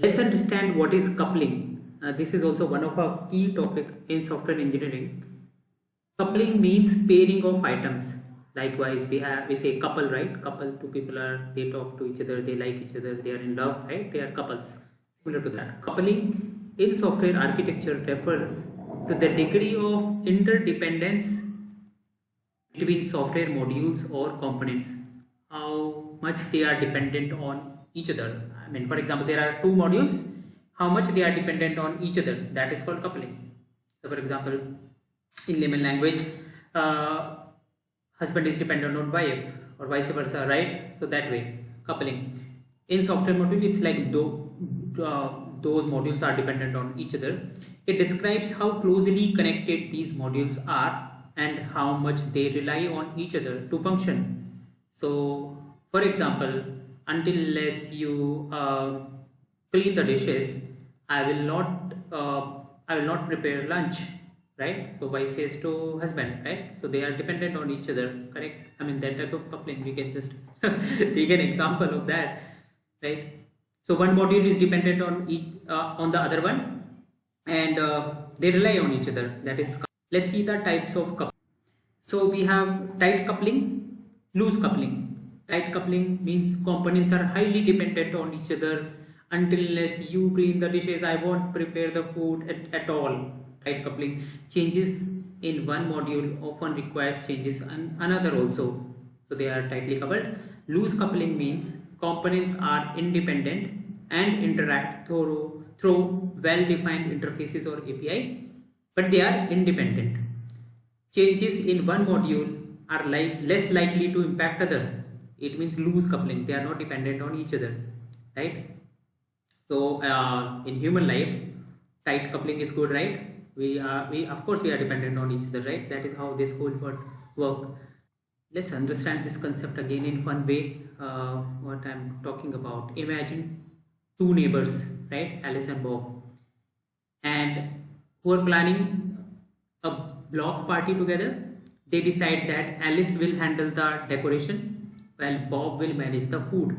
Let's understand what is coupling. This is also one of our key topic in software engineering. Coupling means pairing of items. Likewise, we say couple, right? Couple, two people they talk to each other, they like each other, they are in love, right? They are couples. Similar to that. Coupling in software architecture refers to the degree of interdependence between software modules or components. How much they are dependent on each other. I mean, for example, there are two modules. How much they are dependent on each other. That is called coupling. So, for example, in layman language, husband is dependent on wife or vice versa, right? So that way, coupling. In software module, it's like those modules are dependent on each other. It describes how closely connected these modules are and how much they rely on each other to function. So, for example, unless you clean the dishes, I will not prepare lunch, right? So wife says to husband, right? So they are dependent on each other, correct? I mean, that type of coupling, we can just take an example of that, right? So one module is dependent on on the other one, and they rely on each other. That is, let's see the types of coupling. So we have tight coupling, loose coupling. Tight coupling means components are highly dependent on each other. Unless you clean the dishes, I won't prepare the food at all. Tight coupling. Changes in one module often requires changes in another also. So they are tightly coupled. Loose coupling means components are independent and interact through well-defined interfaces or API, but they are independent. Changes in one module are less likely to impact others. It means loose coupling. They are not dependent on each other, right? So in human life, tight coupling is good, right? We of course we are dependent on each other, right? That is how this whole world work. Let's understand this concept again in fun way. What I'm talking about. Imagine two neighbors, right? Alice and Bob, and who are planning a block party together. They decide that Alice will handle the decoration while Bob will manage the food.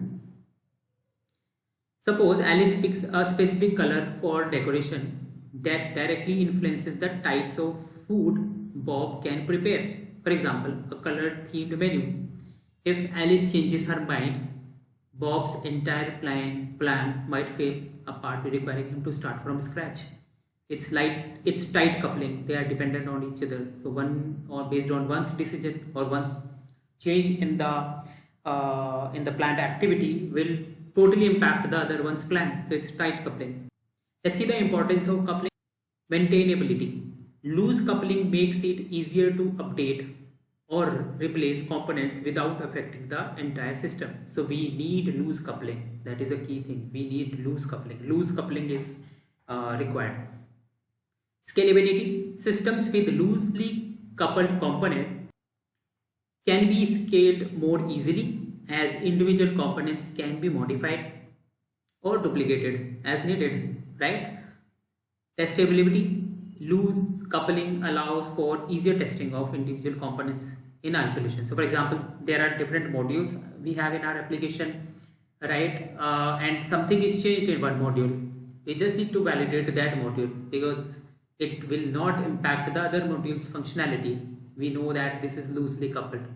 Suppose Alice picks a specific color for decoration that directly influences the types of food Bob can prepare. For example, a color themed menu. If Alice changes her mind, Bob's entire plan might fail apart, requiring him to start from scratch. It's tight coupling. They are dependent on each other. So one, or based on one's decision or one's change in the planned activity will totally impact the other one's plan. So it's tight coupling. Let's see the importance of coupling. Maintainability. Loose coupling makes it easier to update or replace components without affecting the entire system. So we need loose coupling. That is a key thing. We need loose coupling. Loose coupling is required. Scalability. Systems with loosely coupled components can be scaled more easily as individual components can be modified or duplicated as needed, right? Testability. Loose coupling allows for easier testing of individual components in isolation. So for example, there are different modules we have in our application, right? And something is changed in one module. We just need to validate that module because it will not impact the other module's functionality. We know that this is loosely coupled.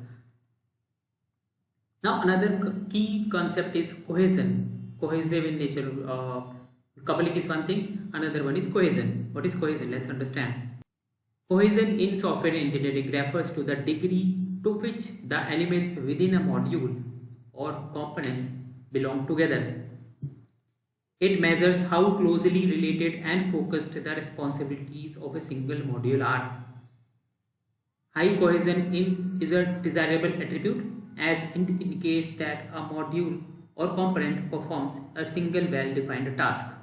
Now another key concept is cohesion. Cohesive in nature. Coupling is one thing, another one is cohesion. What is cohesion? Let's understand. Cohesion in software engineering refers to the degree to which the elements within a module or components belong together. It measures how closely related and focused the responsibilities of a single module are. High cohesion is a desirable attribute as it indicates that a module or component performs a single well-defined task.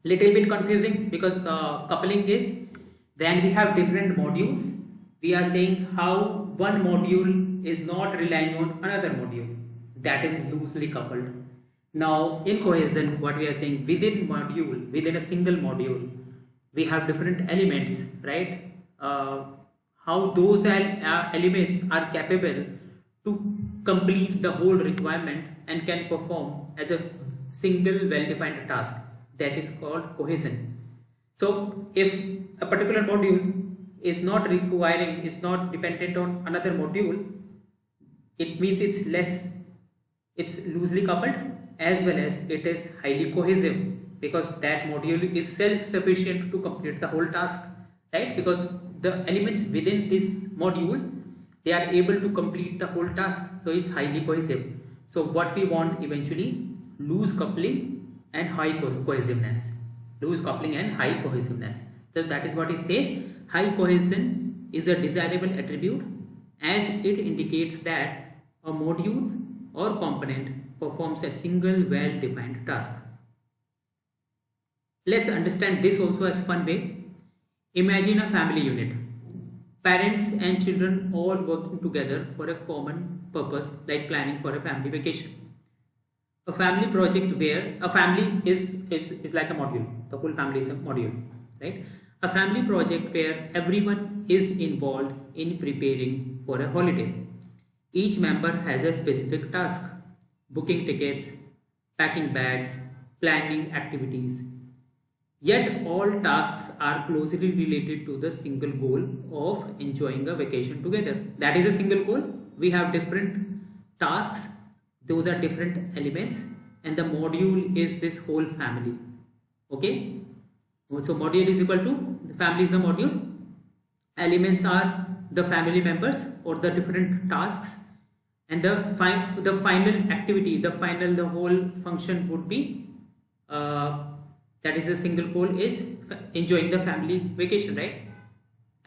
Little bit confusing because coupling is when we have different modules, we are saying how one module is not relying on another module. That is loosely coupled. Now in cohesion, what we are saying, within a single module, we have different elements, right? How those elements are capable to complete the whole requirement and can perform as a single well-defined task. That is called cohesion. So if a particular module is not dependent on another module, it means it's loosely coupled, as well as it is highly cohesive, because that module is self-sufficient to complete the whole task, right? Because the elements within this module, they are able to complete the whole task, so it's highly cohesive. So what we want eventually, loose coupling and high cohesiveness. Loose coupling and high cohesiveness. So that is what it says. High cohesion is a desirable attribute, as it indicates that a module or component performs a single well-defined task. Let's understand this also as fun way. Imagine a family unit. Parents and children all working together for a common purpose, like planning for a family vacation. A family project where a family is like a module. The whole family is a module, right? A family project where everyone is involved in preparing for a holiday. Each member has a specific task: booking tickets, packing bags, planning activities. Yet all tasks are closely related to the single goal of enjoying a vacation together. That is a single goal. We have different tasks. Those are different elements, and the module is this whole family. Okay. So module is equal to, the family is the module. Elements are the family members or the different tasks, and the final activity, the whole function would be that is a single goal is enjoying the family vacation, right?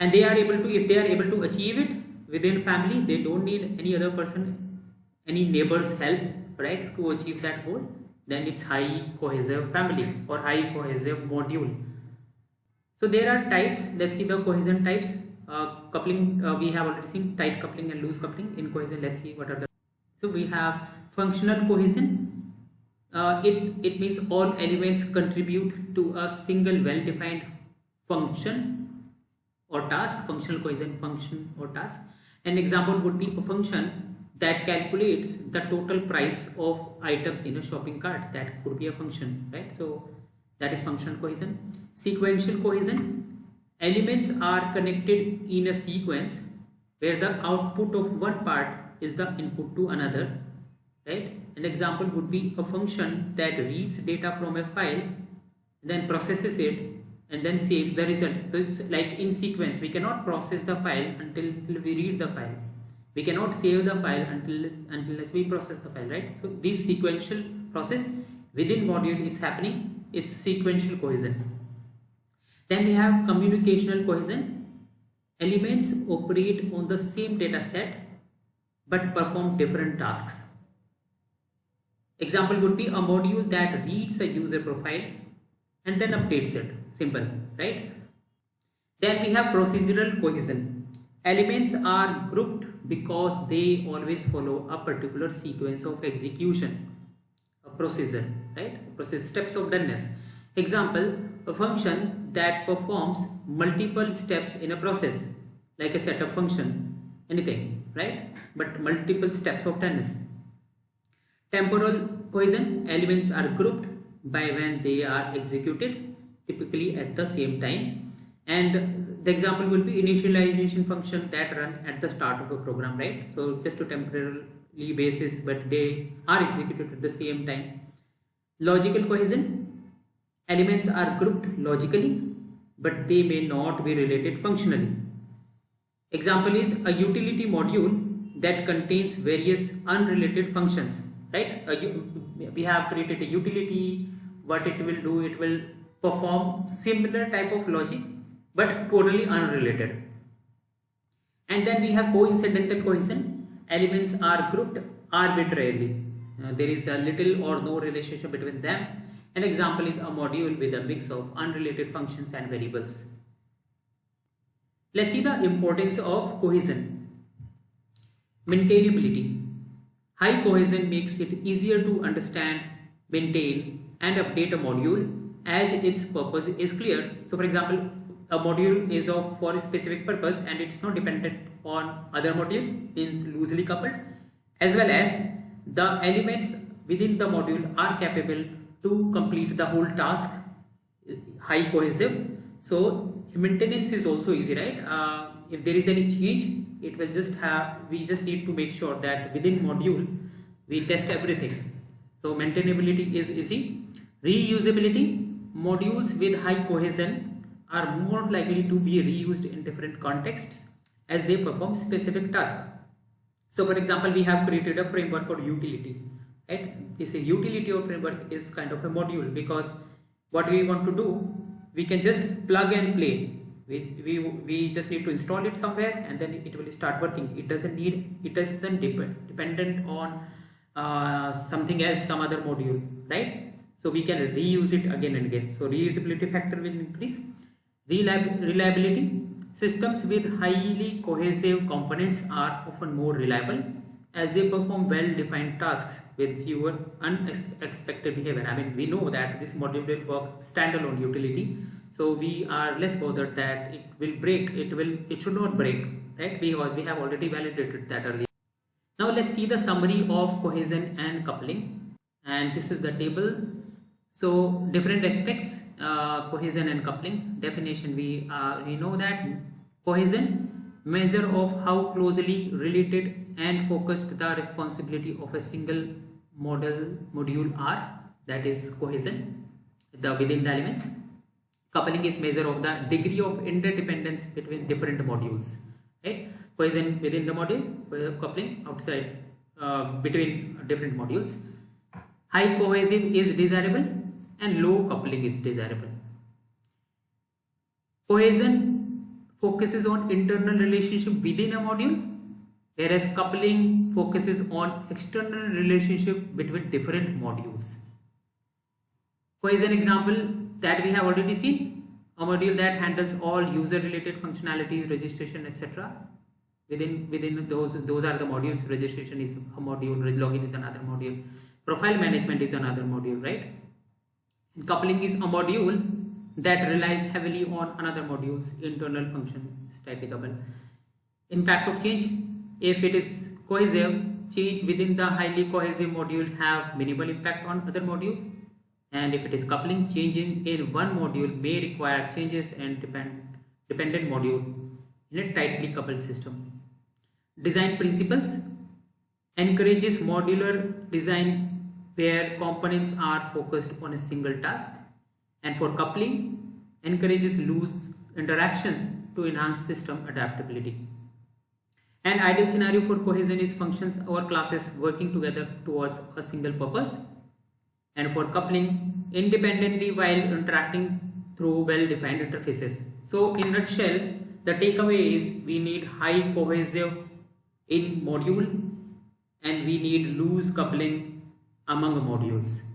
And they are able to, if they are able to achieve it within family, they don't need any other person, any neighbor's help, right, to achieve that goal. Then it's high cohesive family or high cohesive module. So there are types. Let's see the cohesion types. Coupling, we have already seen tight coupling and loose coupling. In cohesion, let's see what are the. So we have functional cohesion. It means all elements contribute to a single well-defined function or task. Functional cohesion, function or task. An example would be a function that calculates the total price of items in a shopping cart. That could be a function, right? So that is functional cohesion. Sequential cohesion. Elements are connected in a sequence where the output of one part is the input to another, right? An example would be a function that reads data from a file, then processes it, and then saves the result. So it's like in sequence. We cannot process the file until we read the file. We cannot save the file unless we process the file, right? So this sequential process within module, it's happening. It's sequential cohesion. Then we have communicational cohesion. Elements operate on the same data set but perform different tasks. Example would be a module that reads a user profile and then updates it. Simple, right? Then we have procedural cohesion. Elements are grouped because they always follow a particular sequence of execution, a procedure, right? Process steps of doneness. Example, a function that performs multiple steps in a process, like a setup function, anything, right? But multiple steps of doneness. Temporal cohesion. Elements are grouped by when they are executed, typically at the same time. And the example will be initialization function that run at the start of a program, right? So just to temporarily basis, but they are executed at the same time. Logical cohesion. Elements are grouped logically, but they may not be related functionally. Example is a utility module that contains various unrelated functions, right? We have created a utility. What it will do, it will perform similar type of logic but totally unrelated. And then we have coincidental cohesion. Elements are grouped arbitrarily. There is a little or no relationship between them. An example is a module with a mix of unrelated functions and variables. Let's see the importance of cohesion. Maintainability. High cohesion makes it easier to understand, maintain, and update a module as its purpose is clear. So for example, a module is for a specific purpose and it's not dependent on other module, means loosely coupled, as well as the elements within the module are capable to complete the whole task, high cohesive. So maintenance is also easy, right? If there is any change, it will we just need to make sure that within module we test everything. So maintainability is easy. Reusability, modules with high cohesion are more likely to be reused in different contexts as they perform specific tasks. So for example, we have created a framework for utility, right? This utility or framework is kind of a module, because what we want to do, we can just plug and play. We just need to install it somewhere and then it will start working. It doesn't dependent on something else, some other module, right? So we can reuse it again and again. So reusability factor will increase. Reliability, systems with highly cohesive components are often more reliable as they perform well-defined tasks with fewer unexpected behavior. I mean, we know that this module will work standalone utility, so we are less bothered that it will break. It should not break, right? Because we have already validated that earlier. Now let's see the summary of cohesion and coupling, and this is the table. So different aspects, cohesion and coupling. Definition, we know that cohesion, measure of how closely related and focused the responsibility of a single module are, that is cohesion, within the elements. Coupling is measure of the degree of interdependence between different modules, right? Cohesion within the module, coupling outside, between different modules. High cohesive is desirable and low coupling is desirable. Cohesion focuses on internal relationship within a module, whereas coupling focuses on external relationship between different modules. Cohesion example that we have already seen, a module that handles all user related functionalities, registration, etc. Within those are the modules. Registration is a module, login is another module, profile management is another module, right? And coupling is a module that relies heavily on another module's internal function, is tightly coupled. Impact of change, if it is cohesive, change within the highly cohesive module have minimal impact on other module, and if it is coupling, changing in one module may require changes in dependent module in a tightly coupled system. Design principles, encourages modular design where components are focused on a single task, and for coupling, encourages loose interactions to enhance system adaptability. An ideal scenario for cohesion is functions or classes working together towards a single purpose, and for coupling, independently while interacting through well-defined interfaces. So in a nutshell, the takeaway is we need high cohesive in module and we need loose coupling among modules.